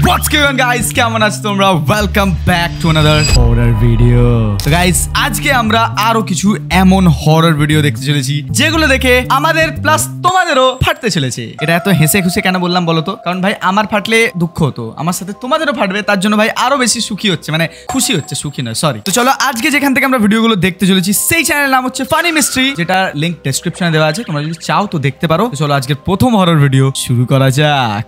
What's going on guys? কেমন আছো তোমরা? Welcome back to another horror video. So guys, আজকে আমরা আরো কিছু এমন হরর ভিডিও দেখতে চলেছি যেগুলো দেখে আমাদের প্লাস তোমাদেরও ফাটতে চলেছে। এটা এত হেসে খুশি কেন বললাম বলো তো? কারণ ভাই আমার ফাটলে দুঃখ হতো, আমার সাথে তোমাদেরও ফাটবে, তার জন্য ভাই আরো বেশি সুখী হচ্ছে, মানে খুশি হচ্ছে, সুখী নয়, সরি। তো চলো আজকে যেখান থেকে আমরা ভিডিওগুলো দেখতে চলেছি সেই চ্যানেলের নাম হচ্ছে ফানি মিস্ট্রি, যেটা লিংক ডেসক্রিপশনে দেওয়া আছে, তোমরা যদি চাও তো দেখতে পারো। তো চলো আজকের প্রথম হরর ভিডিও শুরু করা যাক।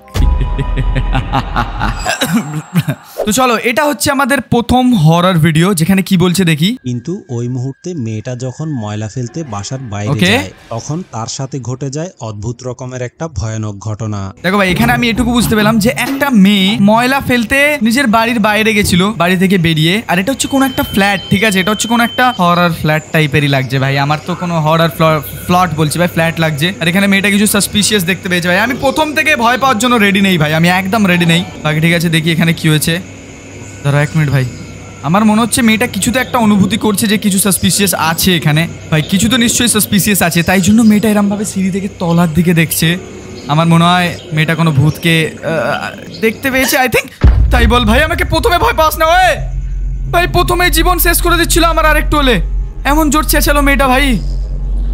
তো চলো, এটা হচ্ছে আমাদের প্রথম হরর ভিডিও, যেখানে কি বলছে দেখি। কিন্তু ওই মুহূর্তে মেয়েটা যখন ময়লা ফেলতে বাসার বাইরে যায়, তখন তার সাথে ঘটে যায় অদ্ভুত রকমের একটা ভয়ানক ঘটনা। দেখো ভাই, এখানে আমি এটুকু বুঝতে পেলাম যে একটা মেয়ে ময়লা ফেলতে নিজের বাড়ির বাইরে গেছিল, বাড়ি থেকে বেরিয়ে। আর এটা হচ্ছে কোনো একটা ফ্ল্যাট, ঠিক আছে, এটা হচ্ছে কোনো একটা হরর ফ্ল্যাট টাইপেরই লাগছে ভাই। আমার তো কোনো হরর ফ্ল্যাট বলছি ভাই, ফ্ল্যাট লাগছে। আর এখানে মেয়েটা কিছু সাসপিশিয়াস দেখতে পেয়েছে ভাই। আমি প্রথম থেকে ভয় পাওয়ার জন্য রেডি নেই ভাই, আমি একদম রেডি নেই। বাকি ঠিক আছে, দেখি এখানে কি হয়েছে। ধরো এক মিনিট ভাই, আমার মনে হচ্ছে মেয়েটা কিছু তো একটা অনুভূতি করছে যে কিছু সাসপিশিয়াস আছে এখানে ভাই, কিছু তো নিশ্চয়ই সাসপিশিয়াস আছে, তাই জন্য মেয়েটা এরম ভাবে সিঁড়ি থেকে তলার দিকে দেখছে। আমার মনে হয় মেয়েটা কোনো ভূতকে দেখতে পেয়েছে, আই থিঙ্ক। তাই বল ভাই, আমাকে প্রথমে ভয় পাস না ওই ভাই, প্রথমে জীবন শেষ করে দিচ্ছিল আমার। আর একটু হলে এমন জোর চেঁচালো মেয়েটা ভাই,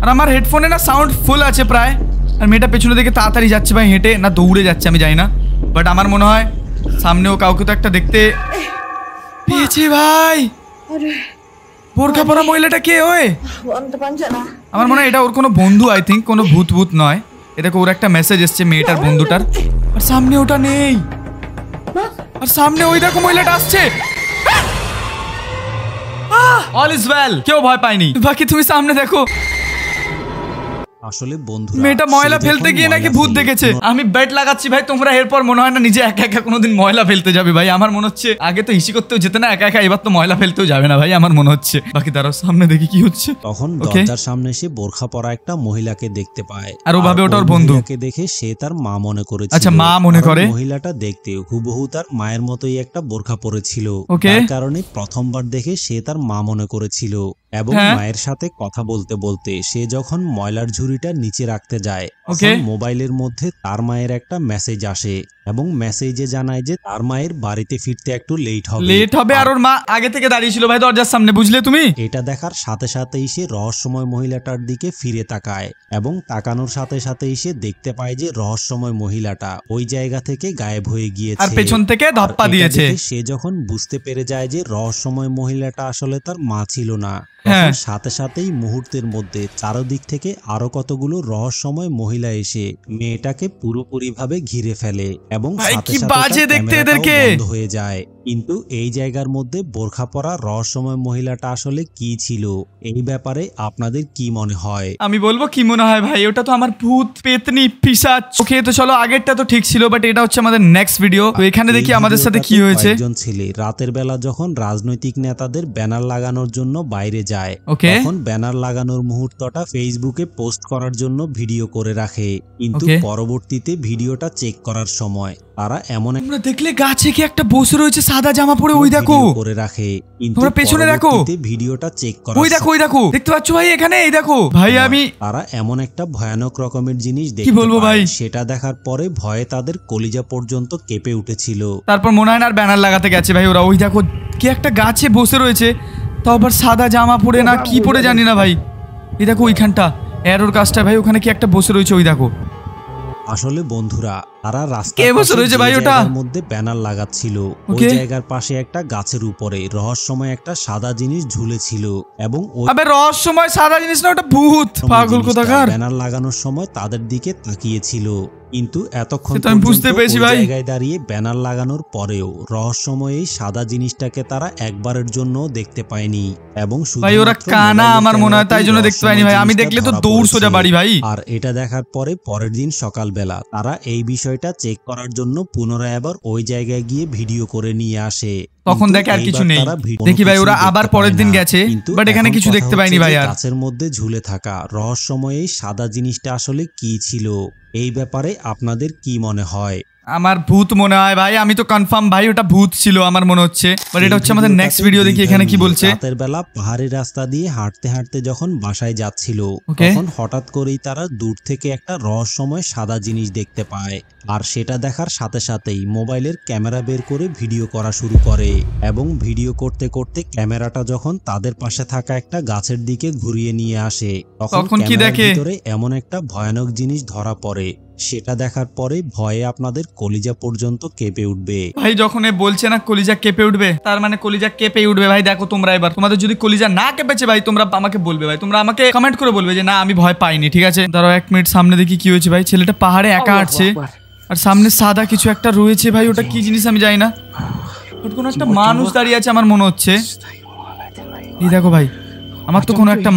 আর আমার হেডফোনে না সাউন্ড ফুল আছে প্রায়। আর মেয়েটা পেছনে দিকে তাড়াতাড়ি যাচ্ছে ভাই, হেঁটে না দৌড়ে যাচ্ছে আমি জানি না, বাট আমার মনে হয় সামনেও কাউকে তো একটা দেখতে পেয়েছি ভাই। বোরখা পরা মহিলাটা কে ওই? আমার মনে হয় এটা ওর কোনো বন্ধু, আই থিঙ্ক, কোনো ভূত ভূত নয়। এটা ওর একটা মেসেজ এসছে মেয়েটার বন্ধুটার। আর সামনে ওটা নেই, আর সামনে ওই দেখো মহিলাটা আসছে। অল ইজ ওয়েল, কেউ ভয় পায়নি। বাকি তুমি সামনে দেখো, আসলে বন্ধুরা মেয়েটা ময়লা ফেলতে গিয়ে নাকি ভূত দেখেছে। আমি বেট লাগাচ্ছি ভাই, তোমরা এরপর মনে হয় না নিজে একা একা কোনোদিন ময়লা ফেলতে যাবে ভাই। আমার মনে হচ্ছে আগে তো হিসি করতেও যেতে না একা একা, এবার তো ময়লা ফেলতেও যাবে না ভাই, আমার মনে হচ্ছে। বাকি দাঁড়াও, সামনে দেখি কি হচ্ছে। তখন দরজার সামনে এসে বোরখা পরা একটা মহিলাকে দেখতে পায়, আর ওভাবে ওটা ওর বন্ধু। মহিলাকে দেখে সে তার মা মনে করেছিল। আচ্ছা, মা মনে করে। মহিলাটা দেখতে হুবহু তার মায়ের মতোই একটা বোরখা পরেছিল, তার কারণে প্রথমবার দেখে সে তার মা মনে করেছিল। এবং মায়ের সাথে কথা বলতে বলতে সে যখন ময়লার ঝুড়িটা নিচে রাখতে যায়, মোবাইলের মধ্যে তার মায়ের একটা মেসেজ আসে এবং মেসেজে জানায় যে তার মায়ের বাড়িতে ফিরতে একটু লেট হবে। আর ওর মা আগে থেকে দাঁড়িয়ে ছিল ভাই দরজার সামনে, বুঝলে তুমি? এটা দেখার সাথে সাথেই সে রহস্যময় মহিলাটার দিকে ফিরে তাকায় এবং তাকানোর সাথে সাথেই সে দেখতে পায় যে রহস্যময় মহিলাটা ওই জায়গা থেকে গায়েব হয়ে গিয়েছে আর পেছন থেকে ধাপ্পা দিয়েছে। সে যখন বুঝতে পেরে যায় যে রহস্যময় মহিলাটা আসলে তার মা ছিল না, সাথে সাথেই মুহূর্তের মধ্যে চারদিক থেকে আরো কতগুলো রহস্যময় মহিলা এসে মেয়েটাকে পুরোপুরি ভাবে ঘিরে ফেলে এবং বন্ধ হয়ে যায়। কিন্তু এই জায়গার মধ্যে বোরখা পরা রহস্যময় মহিলাটা আসলে কি ছিল, এই ব্যাপারে আপনাদের কি মনে হয়? আমি বলবো কি মনে হয় ভাই, ওটা তো আমার ভূত পেতনি পিশাচ। ওকে, তো চলো, আগেরটা তো ঠিক ছিল, বাট এটা হচ্ছে আমাদের নেক্সট ভিডিও। তো এখানে দেখি আমাদের সাথে কি হয়েছে। একজন ছেলে রাতের বেলা যখন রাজনৈতিক নেতাদের ব্যানার লাগানোর জন্য বাইরে যায়, তখন ব্যানার লাগানোর মুহূর্তটা ফেসবুকে পোস্ট করার জন্য ভিডিও করে রাখে। কিন্তু পরবর্তীতে ভিডিওটা চেক করার সময় তারা এমন আমরা দেখলে গাছে কি একটা বসে রয়েছে সাদা জামা পরে, ওই দেখো করে রাখে। কিন্তু তোমরা পেছনে দেখো, ভিডিওটা চেক করা, ওই দেখো, ওই দেখো, দেখতে পাচ্ছ ভাই এখানে, এই দেখো ভাই। আমি তারা এমন একটা ভয়ানক রকমের জিনিস দেখতে পায়, সেটা দেখার পরে ভয়ে তাদের কলিজা পর্যন্ত কেঁপে উঠেছিল। তারপর মনে হয় না আর ব্যানার লাগাতে গেছে ভাই ওরা। ওই দেখো কি একটা গাছে বসে রয়েছে, তাও আবার সাদা জামা পরে না কি পরে জানি না ভাই। এই দেখো ওইখানটা এরোর কাজটা ভাই, ওখানে কি একটা বসে রয়েছে, ওই দেখো। আসলে বন্ধুরা তারা রাস্তার মধ্যে ব্যানার লাগাচ্ছিল, ওই জায়গার পাশে একটা গাছের উপরে রহস্যময় একটা সাদা জিনিস ঝুলেছিল এবং রহস্যময় সাদা জিনিস না, ওটা ভূত, পাগল কোথাকার। ব্যানার লাগানোর সময় তাদের দিকে তাকিয়েছিল, কিন্তু এতক্ষণ বুঝতে পেরেছি ভাই, জায়গায় দাঁড়িয়ে ব্যানার লাগানোর পরেও রহস্যময় এই সাদা জিনিসটাকে তারা একবারের জন্য দেখতে পায়নি এবং ভাই ওরা কানা আমার মনে হয়, তাই জন্য দেখতে পায়নি ভাই। আমি দেখলে তো দৌড় সোজা বাড়ি ভাই। আর এটা দেখার পরে পরের দিন সকালবেলা তারা এই বিষয়টা চেক করার জন্য পুনরায় আবার ওই জায়গায় গিয়ে ভিডিও করে নিয়ে আসে। তখন দেখে আর কিছু নেই, দেখি ভাই ওরা আবার পরের দিন গেছে, বাট এখানে কিছু দেখতে পাইনি ভাই। আর গাছের মধ্যে ঝুলে থাকা রহস্যময় এই সাদা জিনিসটা আসলে কি ছিল, এই ব্যাপারে আপনাদের কি মনে হয়? আমার ভূত মনে হয় ভাই, আমি তো কনফার্ম ভাই ওটা ভূত ছিল আমার মনে হচ্ছে। বাট এটা হচ্ছে আমাদের নেক্সট ভিডিও, দেখি এখানে কি বলছে। রাতের বেলা পাহাড়ি রাস্তা দিয়ে হাঁটতে হাঁটতে যখন বাসায় যাচ্ছিল তখন হঠাৎ করেই তারা দূর থেকে একটা রহস্যময় সাদা জিনিস দেখতে পায়। আর সেটা দেখার সাথে সাথেই মোবাইলের ক্যামেরা বের করে ভিডিও করা শুরু করে এবং ভিডিও করতে করতে ক্যামেরাটা যখন তাদের পাশে থাকা একটা গাছের দিকে ঘুরিয়ে নিয়ে আসে তখন কি দেখে ভিতরে এমন একটা ভয়ানক জিনিস ধরা পড়ে। সেটা দেখার পরে ভয়ে আপনাদের কলিজা পর্যন্ত কেঁপে উঠবে। ভাই যখন এ বলছে না কলিজা কেঁপে উঠবে, তার মানে কলিজা কেঁপে উঠবে ভাই। দেখো তোমরা এবার, তোমাদের যদি কলিজা না কেঁপেছে ভাই তোমরা আমাকে বলবে ভাই, তোমরা আমাকে কমেন্ট করে বলবে যে না আমি ভয় পাইনি, ঠিক আছে? দাঁড়াও 1 মিনিট, সামনে দেখি কি হয়েছে ভাই। ছেলেটা পাহাড়ে একা হাঁটছে আর সামনে সাদা কিছু একটা রয়েছে ভাই, ওটা কি জিনিস আমি জানি না। কোনো একটা মানুষ দাঁড়িয়ে আছে আমার মনে হচ্ছে। এই দেখো ভাই, আমার তো কোনো একটা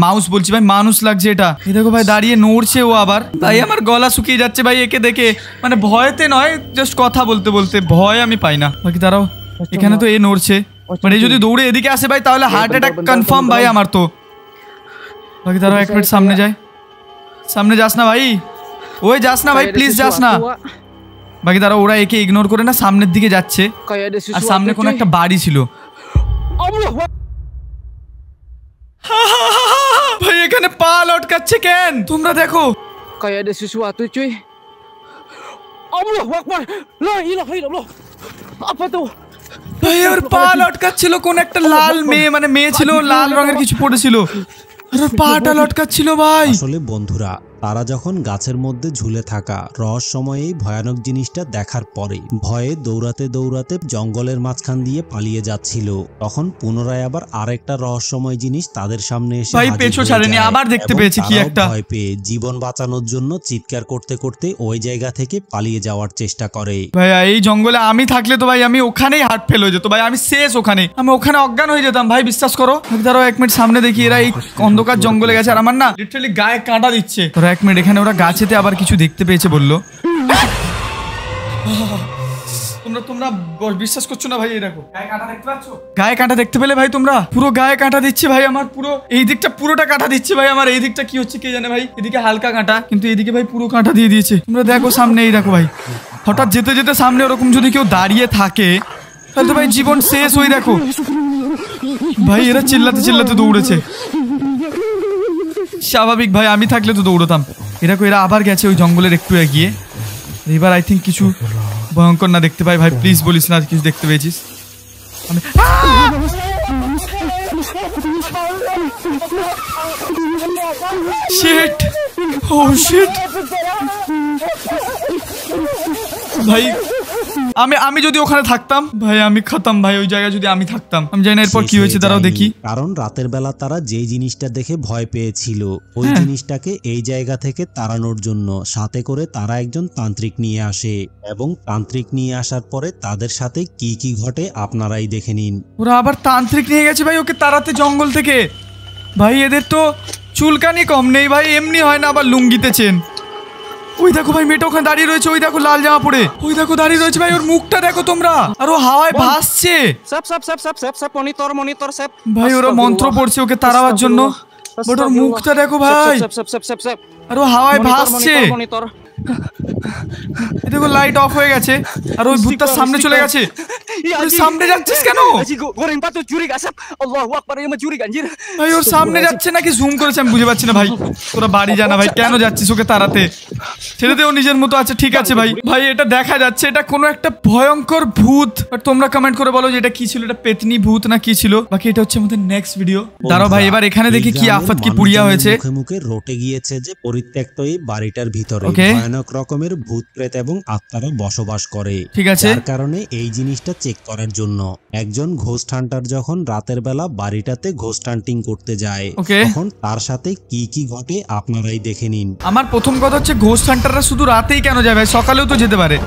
মাউস বলছি ভাই, মানুষ লাগছে এটা। এই দেখো ভাই দাঁড়িয়ে নড়ছে ও আবার। তাই আমার গলা শুকিয়ে যাচ্ছে ভাই একে দেখে, মানে ভয়তে নয়, জাস্ট কথা বলতে বলতে ভয় আমি পাই না। বাকি দাঁড়াও, এখানে তো এ নড়ছে, মানে যদি দৌড়ে এদিকে আসে ভাই তাহলে হার্ট অ্যাটাক কনফার্ম ভাই আমার তো। বাকি দাঁড়াও 1 মিনিট, সামনে যাই। সামনে যাস না ভাই, ওই যাস না ভাই, প্লিজ যাস না। বাকি দাঁড়াও, ওরা একে ইগনোর করে না সামনের দিকে যাচ্ছে আর সামনে কোনো একটা বাড়ি ছিল। ভাই এখানে পা লটকাচ্ছে কেন তোমরা দেখো? Kayak ada sesuatu cuy. Allahu Akbar. La ilaha illallah. Apa tuh? ভাই ওর পা লটকাচ্ছিল, কোন একটা লাল মেয়ে, মানে মেয়ে ছিল, লাল রঙের কিছু পড়েছিল আর ওর পাটা লটকাচ্ছিল ভাই। আসলে বন্ধুরা, তারা যখন গাছের মধ্যে ঝুলে থাকা রহস্যময় এই ভয়ানক জিনিসটা দেখার পরে ভয়ে দৌড়াতে দৌড়াতে জঙ্গলের মাঝখান দিয়ে পালিয়ে যাচ্ছিল, তখন পুনরায় আবার আরেকটা রহস্যময় জিনিস তাদের সামনে এসে ভাই পেছু ছাড়েনি, আবার দেখতে পেয়েছে কি একটা। ভয় পেয়ে জীবন বাঁচানোর জন্য চিৎকার করতে করতে ওই জায়গা থেকে পালিয়ে যাওয়ার চেষ্টা করে। ভাই এই জঙ্গলে আমি থাকলে তো ভাই আমি ওখানেই হার্ট ফেল হয়ে যেত ভাই, আমি শেষ ওখানে, আমি ওখানে অজ্ঞান হয়ে যেতাম ভাই, বিশ্বাস করো। ধরো 1 মিনিট সামনে দেখি, এরা এই অন্ধকার জঙ্গলে গেছে আর আমার না লিটারালি গায়ে কাঁটা দিচ্ছে। 1 মিনিট, এখানে ওরা গাছেতে আবার কিছু দেখতে পেয়েছে বললো। তোমরা বিশ্বাস করছো না ভাই, এই দেখো গায়ে কাঁটা দেখতে পাচ্ছো? গায়ে কাঁটা দেখতে পেলে ভাই তোমরা? পুরো গায়ে কাঁটা দিচ্ছে ভাই আমার, পুরো এই দিকটা পুরোটা কাঁটা দিচ্ছে ভাই আমার। এই দিকটা কি হচ্ছে কে জানে ভাই, এদিকে হালকা কাঁটা কিন্তু এদিকে ভাই পুরো কাঁটা দিয়ে দিয়েছে। তোমরা দেখো সামনে, এই দেখো ভাই, হঠাৎ যেতে যেতে সামনে ওরকম যদি কেউ দাঁড়িয়ে থাকে তাহলে তো ভাই জীবন শেষ। ওই দেখো ভাই এরা চিল্লাতে চিল্লাতে দৌড়েছে। স্বাভাবিক ভাই, আমি থাকলে তো দৌড়তাম। এরকম এরা আবার গেছে ওই জঙ্গলের একটু এগিয়ে। এবার আই থিঙ্ক কিছু ভয়ঙ্কর না দেখতে পাই ভাই, প্লিজ বলিস না কিছু দেখতে পেয়েছিস। শিট, ও শিট ভাই, আমি যদি ওখানে থাকতাম ভাই আমি খতম ভাই, ওই জায়গায় যদি আমি থাকতাম। আমি জানি না এরপর কি হয়েছে, দাঁড়াও দেখি। কারণ রাতের বেলা তারা যেই জিনিসটা দেখে ভয় পেয়েছিল ওই জিনিসটাকে এই জায়গা থেকে তাড়ানোর জন্য সাথে করে তারা একজন তান্ত্রিক নিয়ে আসে এবং তান্ত্রিক নিয়ে আসার পরে তাদের সাথে কি কি ঘটে আপনারাই দেখে নিন। ওরা আবার তান্ত্রিক নিয়ে গেছে ভাই ওকে তাড়াতে জঙ্গল থেকে। ভাই এদের তো চুলকানি কম নেই ভাই, এমনি হয় না আবার লুঙ্গিতে চেন। ওই দেখো ভাই মেয়েটা ওখানে দাঁড়িয়ে রয়েছে, ওই দেখো লাল জামা পরে, ওই দেখো দাঁড়িয়ে রয়েছে ভাই, ওর মুখটা দেখো তোমরা, আর ও হাওয়ায় ভাসছে। Monitor sap. ভাই ওরা মন্ত্র পড়ছে ওকে তাড়াবার জন্য, বাট ওর মুখটা দেখো ভাই, আর ও হাওয়ায় ভাসছে। দেখো লাইট অফ হয়ে গেছে আর ওই ভূতটার সামনে চলে গেছে। সামনে যাচ্ছিস কেন ভাই? ওর সামনে যাচ্ছে নাকি জুম করেছে আমি বুঝে পাচ্ছি না ভাই। তোরা বাড়ি জানা ভাই, কেন যাচ্ছিস ওকে তাড়াতে? ছেড়ে ও নিজের মতো আছে, ঠিক আছে ভাই। ভাই এটা দেখা যাচ্ছে এটা কোনো একটা ভয়ঙ্কর ভূত, আর তোমরা কমেন্ট করে বলো যে এটা কি ছিল, এটা পেতনি ভূত না কি ছিল। বাকি এটা হচ্ছে আমাদের নেক্সট ভিডিও। দাঁড়াও ভাই এবার এখানে দেখি কি আফত কি পুড়িয়া হয়েছে। মুখে মুখে রটে গিয়েছে যে পরিত্যক্ত এই বাড়িটার ভিতরে ভয়ানক রকমের ভূত প্রেত এবং আত্মারা বসবাস করে। ঠিক আছে, যার কারণে এই জিনিসটা চেক করার জন্য একজন ঘোস্ট হান্টার যখন রাতের বেলা বাড়িটাতে ঘোস্ট হান্টিং করতে যায় তখন তার সাথে কি কি ঘটে আপনারাই দেখে নিন। আমার প্রথম কথা হচ্ছে ঘোস্ট হান্টাররা শুধু রাতেই কেন যায় ভাই? সকালেও তো যেতে পারে।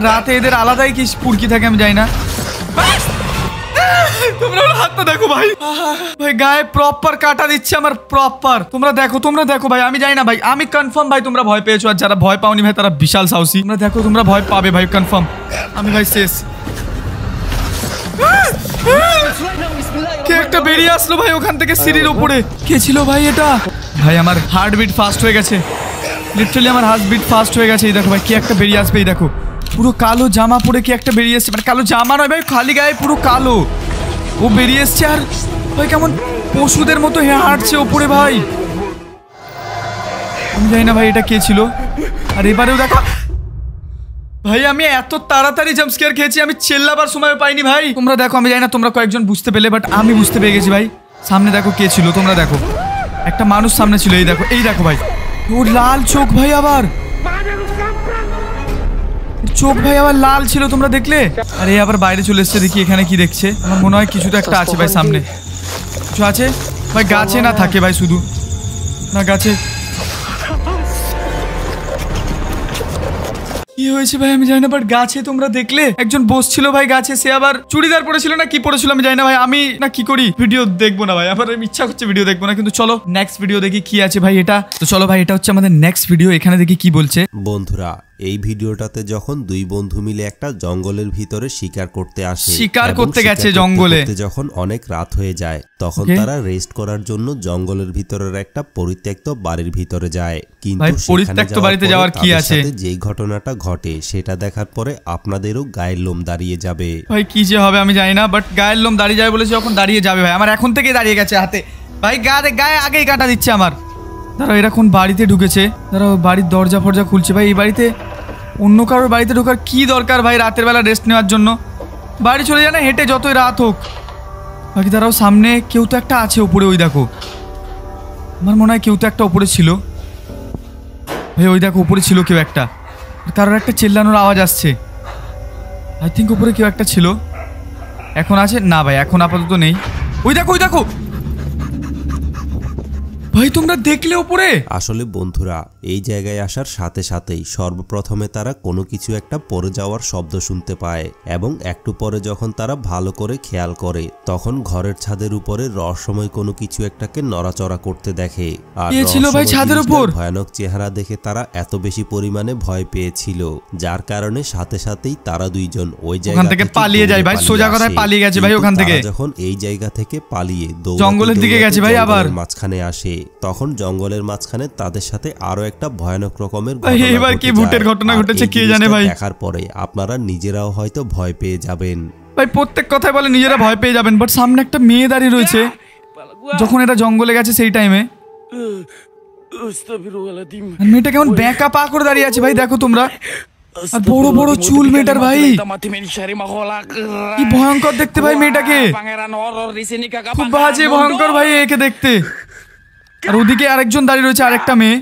রাতে এদের আলাদাই কি পুরকি থাকে আমি জানি না। তোমরা হাতটা দেখো ভাই, ভাই গায়ে প্রপার কাটা দিচ্ছে আমার, প্রপার। তোমরা দেখো ভাই, আমি জানি না ভাই, আমি কনফার্ম ভাই তোমরা ভয় পেয়েছো, আর যারা ভয় পাওনি ভাই তারা বিশাল সাহসী। তোমরা দেখো তোমরা ভয় পাবে ভাই কনফার্ম, আমি ভাই শেষ। কে একটা বেরিয়ে আসলো ভাই ওখান থেকে সিঁড়ির উপরে, কে ছিল ভাই এটা? ভাই আমার হার্টবিট ফাস্ট হয়ে গেছে। লিটারালি আমার হার্ট বিট ফাস্ট হয়ে গেছে। এই দেখো ভাই কি একটা বেরিয়ে আসবে, এই দেখো পুরো কালো জামা পরে কি একটা বেরিয়ে এসছে, মানে কালো জামা নয় ভাই, খালি গায়ে পুরো কালো ও বেরিয়ে এসছে। আর ভাই কেমন পশুদের মতো হাঁটছে ওপরে ভাই। আমি জানি না ভাই এটা কে ছিল। আর এবারেও দেখো ভাই আমি এত তাড়াতাড়ি জাম্প স্কেয়ার খেয়েছি, আমি চেল্লাবার সময় পাইনি ভাই। তোমরা দেখো, আমি জানি না তোমরা কয়েকজন বুঝতে পেলে, বাট আমি বুঝতে পেরে গেছি ভাই। সামনে দেখো কে ছিল, তোমরা দেখো একটা মানুষ সামনে ছিল। এই দেখো ভাই ওর লাল চোখ ভাই, আবার চোখ ভাই আবার লাল ছিল, তোমরা দেখলে? আরে আবার বাইরে চলে এসছে, দেখি এখানে কি দেখছে। আমার মনে হয় কিছু তো একটা আছে ভাই সামনে, কিছু আছে ভাই। গাছে না থাকে ভাই, শুধু না গাছে কি হয়েছে ভাই আমি জানি না, বাট গাছে তোমরা দেখলে একজন বসছিল ভাই গাছে, সে আবার চুড়িদার পরেছিল না কি পরেছিল আমি জানি না ভাই। আমি না কি করি, ভিডিও দেখবো না ভাই, আমার ইচ্ছা করছে ভিডিও দেখবো না, কিন্তু চলো নেক্সট ভিডিও দেখি কি আছে ভাই এটা। তো চলো ভাই এটা হচ্ছে আমাদের নেক্সট ভিডিও, এখানে দেখি কি বলছে। বন্ধুরা এই ভিডিওটাতে যখন দুই বন্ধু মিলে একটা জঙ্গলের ভিতরে শিকার করতে আসে, শিকার করতে গেছে জঙ্গলে, যখন অনেক রাত হয়ে যায় তখন তারা রেস্ট করার জন্য জঙ্গলের ভিতরের একটা পরিত্যক্ত বাড়ির ভিতরে যায়। কিন্তু পরিত্যক্ত বাড়িতে যাওয়ার কি আছে, যেই ঘটনাটা ঘটে সেটা দেখার পরে আপনাদেরও গায়ের লোম দাঁড়িয়ে যাবে। ভাই কি যে হবে আমি জানি না, বাট গায়ের লোম দাঁড়িয়ে যাবে বলেছে, যখন দাঁড়িয়ে যাবে ভাই। আমার এখন থেকেই দাঁড়িয়ে গেছে হাতে ভাই, গায়ে আগেই কাটা দিচ্ছে আমার। দাঁড়াও এরা কোন বাড়িতে ঢুকেছে, দাঁড়াও বাড়ির দরজা ফরজা খুলছে ভাই। এই বাড়িতে অন্য কারোর বাড়িতে ঢোকার কি দরকার ভাই রাতের বেলা রেস্ট নেওয়ার জন্য? বাড়ি চলে যায় না হেঁটে, যতই রাত হোক। বাকি দাঁড়াও সামনে কেউ তো একটা আছে উপরে, ওই দেখো আমার মনে হয় কেউ তো একটা উপরে ছিল ভাই, ওই দেখো উপরে ছিল কেউ একটা, কারোর একটা চেল্লানোর আওয়াজ আসছে। আই থিঙ্ক উপরে কেউ একটা ছিল। এখন আছে না ভাই, এখন আপাতত নেই। ওই দেখো ভাই তোমরা দেখলে উপরে? আসলে বন্ধুরা এই জায়গায় আসার সাথে সাথেই সর্বপ্রথমে তারা কোনো কিছু একটা পড়ে যাওয়ার শব্দ শুনতে পায়, এবং একটু পরে যখন তারা ভালো করে খেয়াল করে তখন ঘরের ছাদের উপরে রহস্যময় কোনো কিছু একটাকে নড়াচড়া করতে দেখে। আর ছিল ভাই ছাদের উপর? ভয়ানক চেহারা দেখে তারা এত বেশি পরিমাণে ভয় পেয়েছিল, যার কারণে সাথে সাথেই তারা দুইজন ওই জায়গা থেকে পালিয়ে যায় ভাই। সোজা কথায় পালিয়ে গেছে ভাই ওখান থেকে। যখন এই জায়গা থেকে পালিয়ে জঙ্গলের দিকে গেছে ভাই, আবার মাঝখানে আসে, তখন জঙ্গলের মাঝখানে তাদের সাথে আরো একটা ভয়ানক রকমের এবার কি ভূতের ঘটনা ঘটেছে কে জানে ভাই। দেখার পরে আপনারা নিজেরাও হয়তো ভয় পেয়ে যাবেন ভাই। প্রত্যেক কথায় বলে নিজেরা ভয় পেয়ে যাবেন, বাট সামনে একটা মেয়ে দাঁড়িয়ে রয়েছে। যখন এটা জঙ্গলে গেছে সেই টাইমে মেয়েটা কেমন ব্যাকা পা করে দাঁড়িয়ে আছে ভাই, দেখো তোমরা। আর বড় বড় চুল মেয়েটার ভাই, কি ভয়ঙ্কর দেখতে ভাই মেয়েটাকে, খুব বাজে ভয়ঙ্কর ভাই একে দেখতে। আর ওদিকে আরেকজন দাঁড়িয়ে রয়েছে, আরেকটা মেয়ে।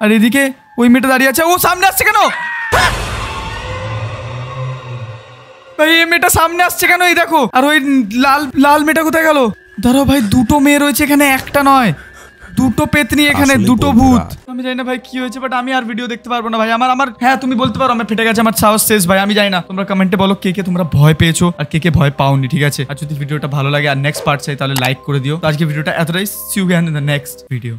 আর এদিকে ওই মেয়েটা দাঁড়িয়ে আছে। ও সামনে আসছে কেন ভাই? এই মেয়েটা সামনে আসছে কেন? এই দেখো। আর ওই লাল মেয়েটা কোথায় গেল? ধরো ভাই দুটো মেয়ে রয়েছে এখানে, একটা নয়, দুটো পেতনি এখানে, দুটো ভূত। আমি জানি না ভাই কি হয়েছে, বাট আমি আর ভিডিও দেখতে পারবো না ভাই। আমার হ্যাঁ তুমি বলতে পারো আমার ফেটে গেছে, আমার সাহস শেষ ভাই। আমি জানি না, তোমরা কমেন্টে বলো কে কে তোমরা ভয় পেয়েছো আর কে কে ভয় পাওনি, ঠিক আছে? আর যদি ভিডিওটা ভালো লাগে আর নেক্সট পার্ট চাই তাহলে লাইক করে দিও। তো আজকে ভিডিওটা এতটাই। See you again in the next video.